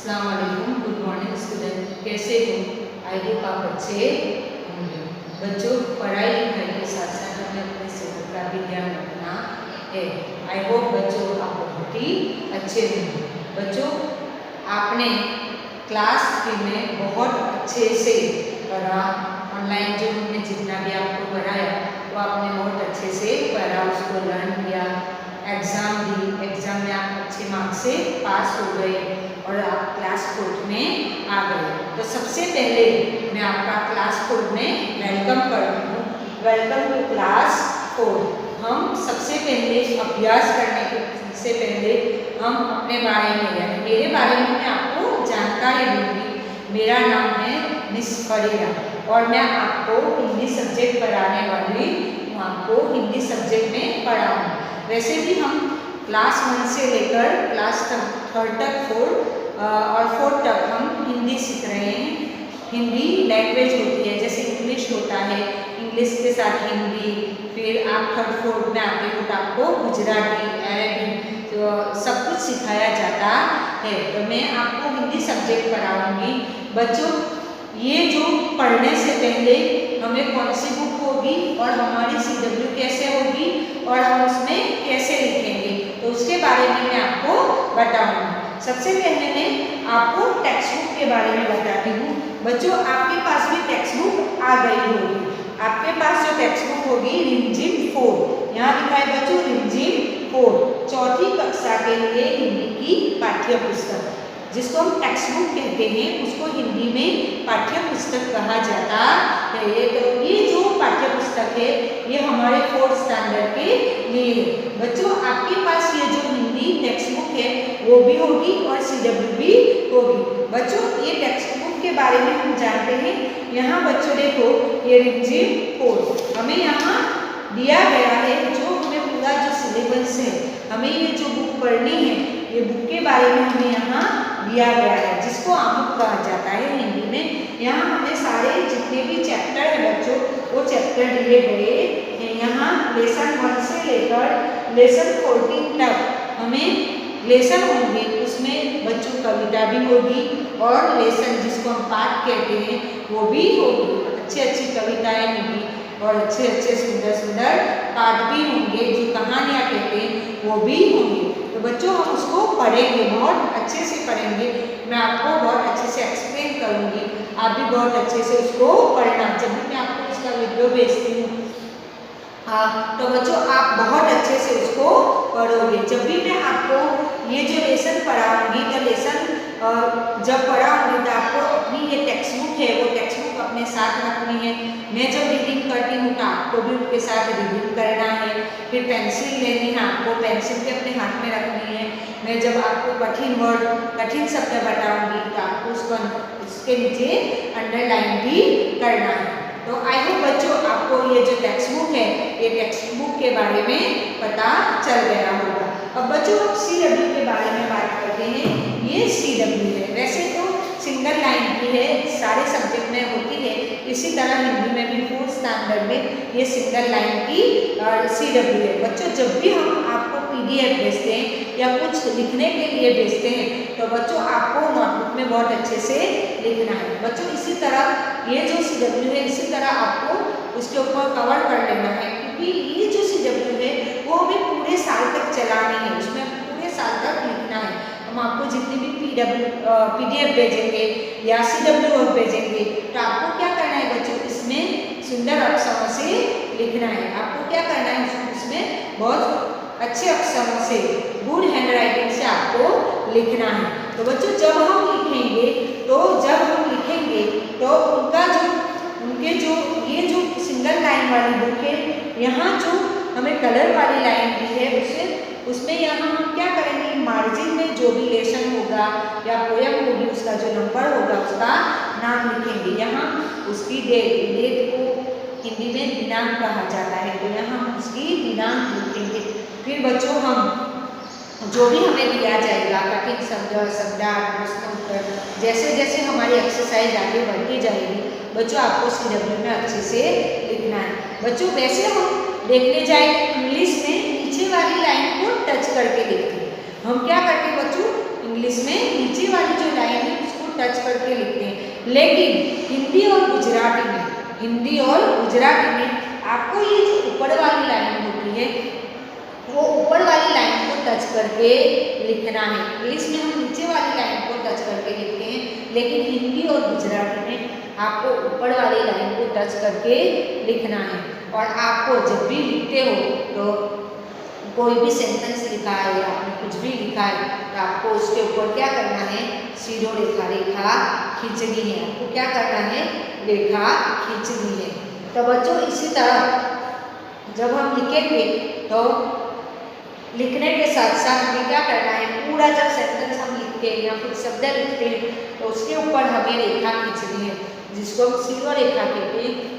अस्सलाम वालेकुम, good morning student. कैसे हो? आई होप आप अच्छे होंगे। बच्चों, पढ़ाई लिखाई के साथ साथ हमें अपने सेहत का भी ध्यान रखना है। आई होप बच्चों आप बहुत ही अच्छे होंगे। बच्चों, आपने क्लास 3 में बहुत अच्छे से पढ़ा। ऑनलाइन जो हमने जितना भी आपको पढ़ाया वो आपने बहुत अच्छे से पढ़ा, उसको लर्न किया, एग्ज़ाम दी। एग्ज़ाम में आप अच्छे मार्क्स से पास हो गए और आप क्लास 4 में आ गए। तो सबसे पहले मैं आपका क्लास 4 में वेलकम करती हूँ। Welcome to class 4। हम सबसे पहले अभ्यास करने से पहले हम अपने बारे में यानी मेरे बारे में मैं आपको जानकारी दूंगी। मेरा नाम है मिस फरीदा और मैं आपको हिंदी सब्जेक्ट पढ़ाने वाली हूँ। आपको हिंदी सब्जेक्ट में पढ़ाऊँ। वैसे भी हम क्लास 1 से लेकर क्लास 3 तक 4 और 4 तक हम हिंदी सीख रहे हैं। हिंदी लैंग्वेज होती है, जैसे इंग्लिश होता है, इंग्लिश के साथ हिंदी, फिर आप 3rd 4th में आते हो तो आपको गुजराती, अरबी तो सब कुछ सिखाया जाता है। तो मैं आपको हिंदी सब्जेक्ट पढ़ाऊँगी। बच्चों, ये जो पढ़ने से पहले हमें कौन सी बुक होगी और हमारी CW कैसे होगी और हम उसमें कैसे लिखेंगे, तो उसके बारे में मैं आपको बताऊंगी। सबसे पहले मैं आपको टेक्स्ट बुक के बारे में बताती हूँ। बच्चों, आपके पास भी टेक्स्ट बुक आ गई होगी। आपके पास जो टेक्स्ट बुक होगी रिमझिम 4, यहाँ लिखा है बच्चों रिमझिम 4, 4ठी कक्षा के लिए हिंदी की पाठ्य पुस्तक, जिसको हम टेक्स्ट बुक कहते हैं, उसको हिंदी में पाठ्य पुस्तक कहा जाता है। तो ये जो पाठ्य पुस्तक है ये हमारे 4th स्टैंडर्ड के लिए है। बच्चों, आपके पास ये जो हिंदी टेक्स्ट बुक है वो भी होगी और CW भी होगी। बच्चों, ये टेक्स्ट बुक के बारे में हम जानते हैं। यहाँ बच्चों देखो, ये रिमझिम 4 हमें यहाँ दिया गया है, जो हमें पूरा जो सिलेबस है, हमें ये जो बुक पढ़नी है, ये बुक के बारे में हमें यहाँ दिया गया है, जिसको आमुख कहा जाता है हिंदी में। यहाँ हमें सारे जितने भी चैप्टर है बच्चों, वो चैप्टर दिए गए हैं। यहाँ लेसन 1 से लेकर लेसन 14 तक हमें लेसन होंगे, उसमें बच्चों कविता भी होगी और लेसन जिसको हम पाठ कहते हैं वो भी होगी। अच्छी अच्छी कविताएं होंगी और अच्छे अच्छे सुंदर सुंदर पाठ भी होंगे, जो कहानियाँ कहते हैं वो भी होंगी। तो बच्चों, हम उसको पढ़ेंगे, बहुत अच्छे से पढ़ेंगे। मैं आपको बहुत अच्छे से एक्सप्लेन करूँगी, आप भी बहुत अच्छे से उसको पढ़ना। जब भी मैं आपको इसका वीडियो भेजती हूँ तो बच्चों आप बहुत अच्छे से उसको पढ़ोगे। जब भी मैं आपको ये जो लेसन पढ़ाऊँगी तो लेसन जब पढ़ाऊँगी तो आपको अपनी ये टेक्स्ट बुक है वो टेक्स्ट बुक अपने साथ रखनी है। मैं जब रीडिंग करती हूँ तो आपको भी उनके साथ रीडिंग करना है। फिर पेंसिल लेनी है, आपको पेंसिल भी अपने हाथ में रखनी है। मैं जब आपको कठिन वर्ड, कठिन शब्द बताऊँगी तो आपको उसके नीचे अंडरलाइन भी करना है। तो आई होप बच्चों आपको ये जो टेक्स्ट बुक है, ये टेक्स्ट बुक के बारे में पता चल गया होगा। अब बच्चों, हम CW के बारे में बात करते हैं। ये CW है, वैसे तो सिंगल लाइन की है, सारे सब्जेक्ट में होती है। इसी तरह हिंदी में भी 4th स्टैंडर्ड में ये सिंगल लाइन की CW है। बच्चों, जब भी हम आपको PDF भेजते हैं या कुछ लिखने के लिए भेजते हैं तो बच्चों आपको नोटबुक में बहुत अच्छे से लिखना है। बच्चों, इसी तरह ये जो CW है, इसी तरह आपको उसके ऊपर कवर कर लेना है, क्योंकि ये जो CW है वो हमें पूरे साल तक चलानी है, उसमें पूरे साल तक लिखना है। हम आपको जितनी भी PDF भेजेंगे या CW भेजेंगे तो आपको क्या करना है बच्चों, इसमें सुंदर अक्षरों से लिखना है। आपको क्या करना है, इसमें बहुत अच्छे अक्षरों से, गुड हैंडराइटिंग से आपको लिखना है। तो बच्चों, जब हम लिखेंगे तो उनके जो ये जो सिंगल लाइन वाली बुक है, यहाँ जो हमें कलर वाली लाइन दी है उसमें यहाँ हम क्या करेंगे, मार्जिन में जो भी लेसन होगा या पोयम होगी उसका जो नंबर होगा उसका नाम लिखेंगे। यहाँ उसकी डेट को हिंदी में दिनांक कहा जाता है, तो यहाँ हम उसकी दिनांक लिखेंगे। फिर बच्चों, हम जो भी हमें दिया जाएगा कठिन शब्द, शब्दार्थ, प्रश्न उत्तर, जैसे जैसे हमारी एक्सरसाइज आगे बढ़ती जाएगी बच्चों आपको CW में अच्छे से लिखना है। बच्चों, वैसे हम देखने जाएंगे इंग्लिश में नीचे वाली लाइन को टच करके लिखते हैं। हम क्या करते हैं बच्चों, इंग्लिश में नीचे वाली जो लाइन टच करके लिखते हैं। लेकिन हिंदी और गुजराती में आपको ये जो ऊपर वाली लाइन होती है वो ऊपर वाली लाइन को टच करके लिखना है। इंग्लिश में हम नीचे वाली लाइन को टच करके लिखते हैं, लेकिन हिंदी और गुजराती में आपको ऊपर वाली लाइन को टच करके लिखना है। और आपको जब भी लिखते हो तो कोई भी सेंटेंस लिखा है या आपने कुछ भी लिखा है तो आपको उसके ऊपर क्या करना है, सीधो रेखा खींचनी है। आपको क्या करना है, रेखा खींचनी है। तो बच्चों इसी तरह जब हम लिखेंगे तो लिखने के साथ साथ हमें क्या करना है, पूरा जब सेंटेंस हम लिखते हैं या कुछ शब्द लिखते हैं तो उसके ऊपर हमें रेखा खींचनी है, जिसको हम सीधी रेखा कहते हैं।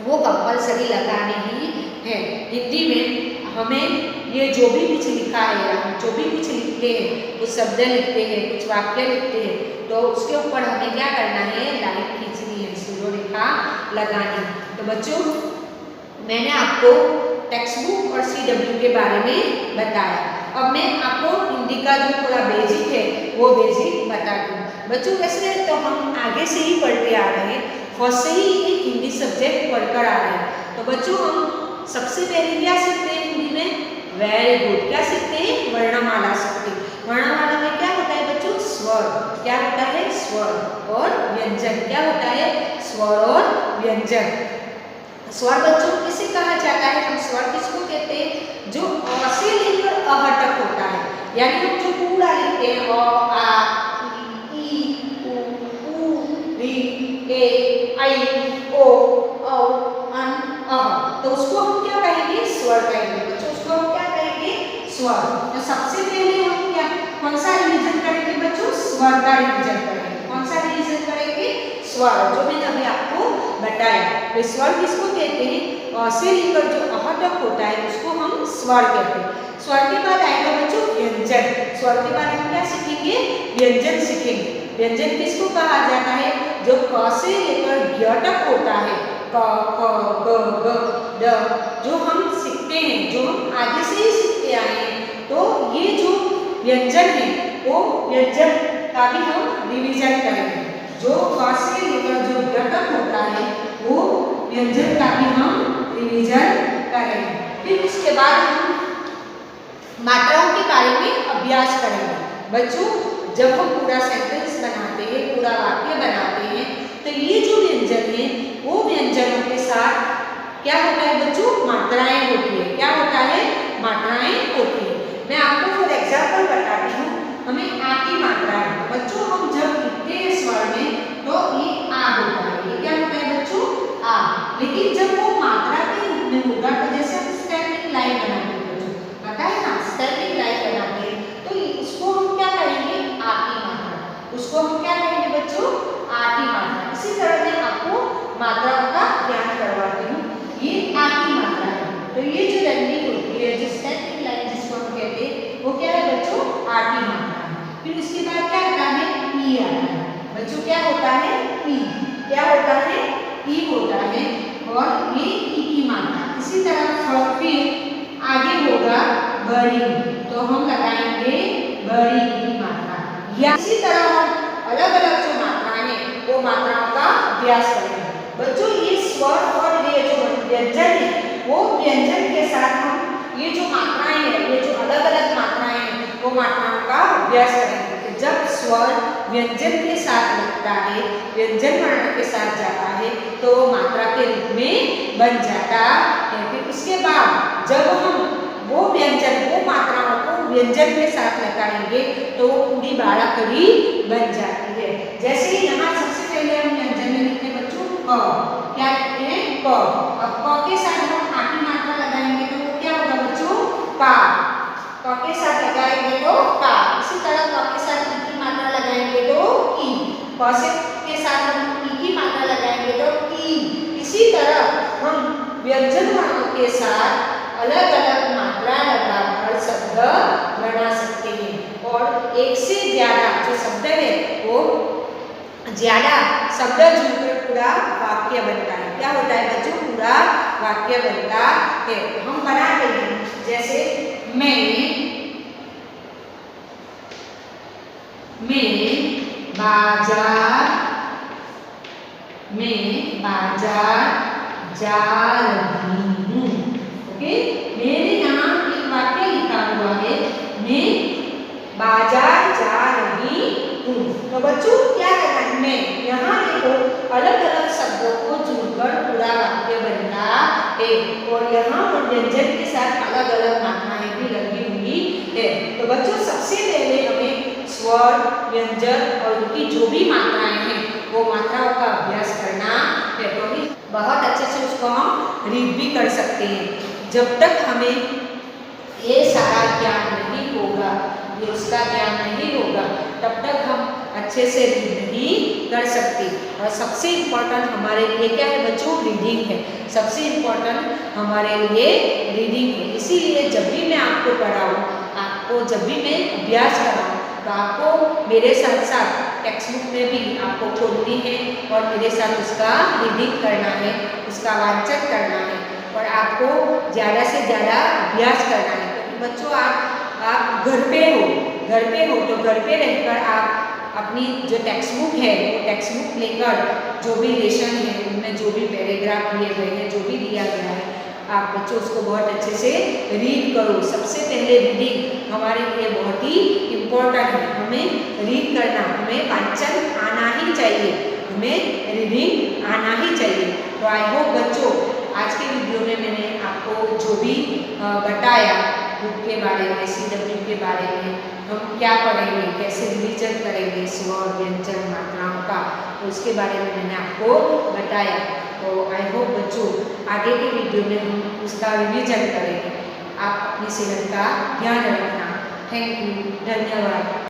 वो कंपलसरी लगानी ही है। हिंदी में हमें ये जो भी कुछ लिखा है या हम जो भी कुछ लिखते हैं, कुछ शब्द लिखते हैं, कुछ वाक्य लिखते हैं, तो उसके ऊपर हमें क्या करना है, लाइन खींचनी है, सीधी रेखा लगानी। तो बच्चों मैंने आपको टेक्स्ट बुक और CW के बारे में बताया। अब मैं आपको हिंदी का जो थोड़ा बेसिक है वो बेसिक बता दूँ। बच्चों वैसे तो हम आगे से ही पढ़ते आ रहे हैं, फर्स्ट से ही एक हिंदी सब्जेक्ट पढ़कर आ रहे हैं। तो बच्चों हम सबसे पहले क्या सीखते हैं हिंदी में, वेरी गुड, क्या सीखते हैं, वर्णमाला सीखते हैं। वर्णमाला में क्या होता है बच्चों, स्वर। क्या होता है, स्वर और व्यंजन। क्या होता है, स्वर और व्यंजन। स्वर बच्चों किसे कहा जाता है, हम स्वर किसको कहते हैं, जो अ से लेकर अ तक होता है। यानी हम जो पूरा लिखते हैं अ आ ई उ री ए आई ओ औ अन अह, तो उसको हम क्या कहेंगे, स्वर कहेंगे। बच्चों उसको हम क्या कहेंगे, स्वर। तो सबसे पहले हम क्या कौन सा रिवीजन करेंगे बच्चों, स्वर का रिवीजन करेंगे। कौन सा रिवीजन करेंगे, स्वर, जो मैंने अभी आपको बताया। तो स्वर किसको कहते हैं, अ से लेकर जो अह तक होता है उसको हम स्वर कहते हैं। स्वर के बाद आएगा बच्चों व्यंजन। स्वर के बाद हम क्या सीखेंगे, व्यंजन सीखेंगे। व्यंजन किसको कहा जाता है, जो क से लेकर य तक होता है, क ख ग घ ड, जो हम सीखते हैं, जो हम आगे से ही सीखते आए हैं। तो ये जो व्यंजन है वो व्यंजन का भी हम रिवीजन करेंगे। जो क से लेकर जो य तक होता है वो व्यंजन का भी हम रिवीजन करेंगे। फिर उसके बाद हम मात्राओं के बारे में अभ्यास करेंगे। बच्चों जब हम पूरा सेंटेंस बनाते हैं, पूरा वाक्य बनाते हैं, तो ये जो व्यंजन है वो व्यंजनों के साथ क्या होता है बच्चों, मात्राएं होती है। क्या होता है, मात्राएं होती है। मैं आपको फॉर एग्जाम्पल बताती हूँ। हमें आ की मात्रा है बच्चों, हम जब लिखते हैं स्वर में तो ये आ होता है। ये क्या होता है बच्चों, आ। लेकिन जब वो मात्रा के रूप में होगा तो जैसे हम स्टैंडिंग लाइन बनाते हैं बच्चों, पता है ना, स्टैंडिंग लाइन बनाते हैं, तो उसको हम क्या कहेंगे, आ की मात्रा। उसको हम क्या कहेंगे बच्चों, आ की मात्रा। इसी तरह मैं आपको मात्राओं का ज्ञान करवाती हूँ। ये आ की मात्रा है, तो ये जो लैंडिंग होती है, जो स्टैंडिंग लाइन जिसको हम कहते हैं, वो क्या है बच्चों, आ की मात्रा है। फिर उसके बाद क्या आता है, ई आता है बच्चों। क्या होता है, ई। क्या होता है, ई होता है, और ये ई की मात्रा। इसी तरह फिर आगे होगा बड़ी, तो हम लगाएंगे बड़ी की मात्रा। या इसी तरह हम अलग अलग जो मात्राएं हैं वो मात्राओं का अभ्यास करेंगे। बच्चों ये स्वर और ये जो व्यंजन है वो व्यंजन के साथ हम ये जो मात्राएं हैं, ये जो अलग अलग मात्राएं हैं वो मात्राओं का अभ्यास करेंगे। जब स्वर व्यंजन के साथ लगता है, व्यंजन वर्ण के साथ जाता है, तो मात्रा के रूप में बन जाता है। फिर उसके बाद जब हम वो व्यंजन, वो मात्राओं को व्यंजन के साथ लगाएंगे तो वो पूरी बाराकड़ी बन जाती है। जैसे यहाँ सबसे पहले हम व्यंजन में लिखते हैं बच्चों क। क्या लिखते हैं, क। अब क के साथ हम आ की मात्रा लगाएंगे तो वो क्या होगा बच्चों, का। क के साथ लगाएंगे तो का। इसी तरह क के साथ ई की मात्रा लगाएंगे तो की। क के साथ हम ई की मात्रा लगाएंगे तो की। इसी तरह हम व्यंजन वर्णों के साथ अलग अलग मात्रा लगाकर शब्द बना सकते हैं। और एक से ज्यादा जो शब्द है वो ज्यादा शब्द जुड़कर पूरा वाक्य बनता है। क्या होता है बच्चों, पूरा वाक्य बनता है। हम बनाते हैं, जैसे मैं बाजार में बाजार जा रही हूँ। ओके, मेरे यहाँ एक वाक्य लिखा हुआ है, मैं बाजार जा रही हूँ। तो बच्चों क्या करना है, मैं यहाँ देखो अलग अलग शब्दों को जोड़कर पूरा वाक्य बनता है और यहाँ पर व्यंजन के साथ अलग अलग मात्राएं भी लगी हुई है। तो बच्चों सबसे पहले हमें स्वर, व्यंजन और उनकी जो भी मात्राएं हैं वो मात्राओं का अभ्यास करना है। तो बहुत अच्छे से उसको हम रीड भी कर सकते हैं। जब तक हमें ये सारा ज्ञान नहीं होगा, ये उसका ज्ञान नहीं होगा, तब तक हम अच्छे से रीड नहीं कर सकते। और सबसे इम्पोर्टेंट हमारे लिए क्या है बच्चों, रीडिंग है। सबसे इम्पोर्टेंट हमारे लिए रीडिंग है। इसीलिए जब भी मैं आपको पढ़ाऊँ, आपको जब भी मैं अभ्यास कराऊँ, तो आपको मेरे साथ साथ टेक्स्ट बुक में भी आपको खोलनी है और मेरे साथ उसका रीडिंग करना है, उसका वाचन करना है और आपको ज़्यादा से ज़्यादा अभ्यास करना है। क्योंकि बच्चों आप घर पे हो तो घर पे रहकर आप अपनी जो टेक्स्ट बुक है वो टेक्स्ट बुक लेकर जो भी लेसन है उनमें जो भी पैराग्राफ दिए गए हैं, जो भी दिया गया है, आप बच्चों उसको बहुत अच्छे से रीड करो। सबसे पहले रीडिंग हमारे लिए बहुत ही इम्पोर्टेंट है। हमें रीड करना, हमें वाचन आना ही चाहिए, हमें रीडिंग आना ही चाहिए। तो आई होप बच्चों आज के वीडियो में मैंने आपको जो भी बताया बुक के बारे में, CW के बारे में, हम क्या पढ़ेंगे, कैसे रिवीजन करेंगे स्वर, व्यंजन, मात्राओं का, तो उसके बारे में मैंने आपको बताया। तो आई होप बच्चों आगे के वीडियो में हम उसका रिवीजन करेंगे। आप अपनी सेहत का ध्यान रखना। थैंक यू, धन्यवाद।